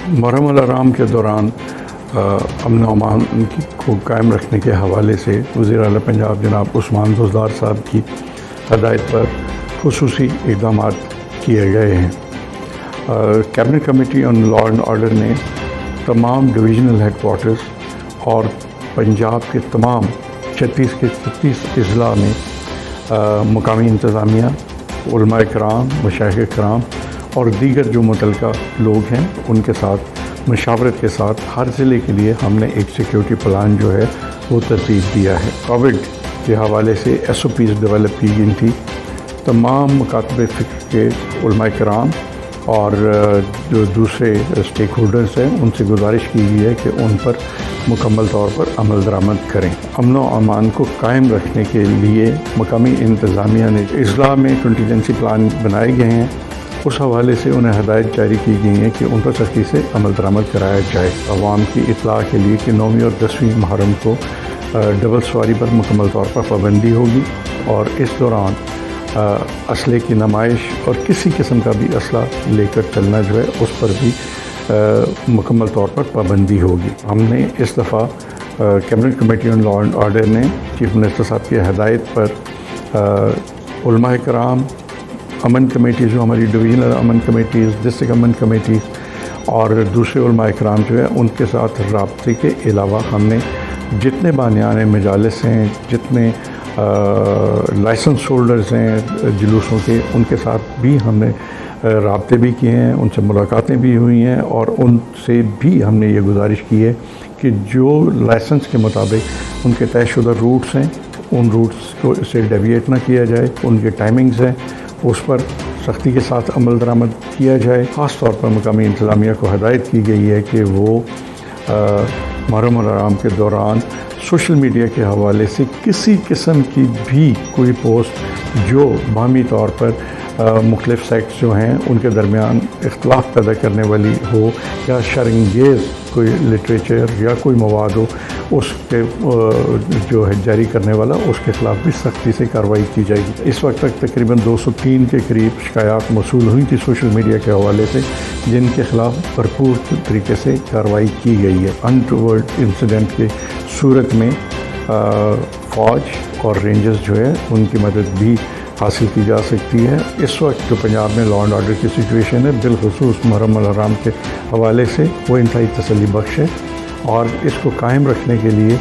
محرم الحرام کے دوران امن و امان کو قائم رکھنے کے حوالے سے وزیر اعلیٰ پنجاب جناب عثمان بزدار صاحب کی ہدایت پر خصوصی اقدامات کیے گئے ہیں۔ Cabinet committee on law and order نے تمام ڈویژنل ہیڈ کوارٹرز اور پنجاب کے تمام 36 کے 36 اضلاع میں مقامی انتظامیہ، علماء کرام، مشائخ کرام اور دیگر جو متعلقہ لوگ ہیں ان کے ساتھ مشاورت کے ساتھ ہر ضلع کے لیے ہم نے ایک سیکیورٹی پلان جو ہے وہ ترتیب دیا ہے۔ کووڈ کے حوالے سے SOPs ڈیولپ کی گئی تھی۔ تمام مکاتب فکر کے علماء کرام اور جو دوسرے اسٹیک ہولڈرز ہیں ان سے گزارش کی گئی ہے کہ ان پر مکمل طور پر عمل درآمد کریں۔ امن و امان کو قائم رکھنے کے لیے مقامی انتظامیہ نے اضلاع میں کنٹینجنسی پلان بنائے گئے ہیں، اس حوالے سے انہیں ہدایت جاری کی گئی ہیں کہ ان پر سختی سے عمل درآمد کرایا جائے۔ عوام کی اطلاع کے لیے کہ 9ویں اور 10ویں محرم کو ڈبل سواری پر مکمل طور پر پابندی ہوگی اور اس دوران اسلحے کی نمائش اور کسی قسم کا بھی اسلحہ لے کر چلنا جو ہے اس پر بھی مکمل طور پر پابندی ہوگی۔ ہم نے اس دفعہ cabinet committee on law and order نے چیف منسٹر صاحب کی ہدایت پر علماء کرام، امن کمیٹیز جو ہماری ڈویژنل امن کمیٹیز، ڈسٹرکٹ امن کمیٹیز اور دوسرے علماء کرام جو ہے ان کے ساتھ رابطے کے علاوہ ہم نے جتنے بانیان مجالس ہیں، جتنے لائسنس ہولڈرز ہیں جلوسوں کے، ان کے ساتھ بھی ہم نے رابطے بھی کیے ہیں، ان سے ملاقاتیں بھی ہوئی ہیں اور ان سے بھی ہم نے یہ گزارش کی ہے کہ جو لائسنس کے مطابق ان کے طے شدہ روٹس ہیں ان روٹس کو سے ڈیویٹ نہ کیا جائے، ان کے ٹائمنگز ہیں اس پر سختی کے ساتھ عمل درآمد کیا جائے۔ خاص طور پر مقامی انتظامیہ کو ہدایت کی گئی ہے کہ وہ محرم الحرام کے دوران سوشل میڈیا کے حوالے سے کسی قسم کی بھی کوئی پوسٹ جو باہمی طور پر مختلف سیکٹس جو ہیں ان کے درمیان اختلاف پیدا کرنے والی ہو یا شرانگیز کوئی لٹریچر یا کوئی مواد ہو، اس کے جو ہے جاری کرنے والا اس کے خلاف بھی سختی سے کارروائی کی جائے گی۔ اس وقت تک تقریباً 203 کے قریب شکایات موصول ہوئی تھی سوشل میڈیا کے حوالے سے، جن کے خلاف بھرپور طریقے سے کارروائی کی گئی ہے۔ انٹورڈ انسیڈنٹ کی صورت میں فوج اور رینجرز جو ہے ان کی مدد بھی حاصل کی جا سکتی ہے۔ اس وقت جو پنجاب میں لا اینڈ آرڈر کی سچویشن ہے بالخصوص محرم الحرام کے حوالے سے وہ انتہائی تسلی بخش ہے، اور اس کو قائم رکھنے کے لیے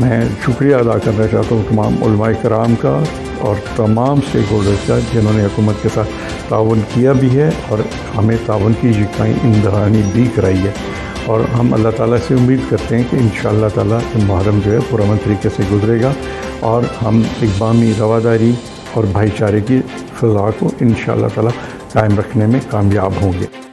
میں شکریہ ادا کرنا چاہتا ہوں تمام علماء کرام کا اور تمام اسٹیک ہولڈرز کا جنہوں نے حکومت کے ساتھ تعاون کیا بھی ہے اور ہمیں تعاون کی یقینی دہانی بھی کرائی ہے، اور ہم اللہ تعالیٰ سے امید کرتے ہیں کہ انشاءاللہ تعالیٰ محرم جو ہے پرامن طریقے سے گزرے گا اور ہم ایک باہمی رواداری اور بھائی چارے کی فضا کو انشاءاللہ تعالیٰ قائم رکھنے میں کامیاب ہوں گے۔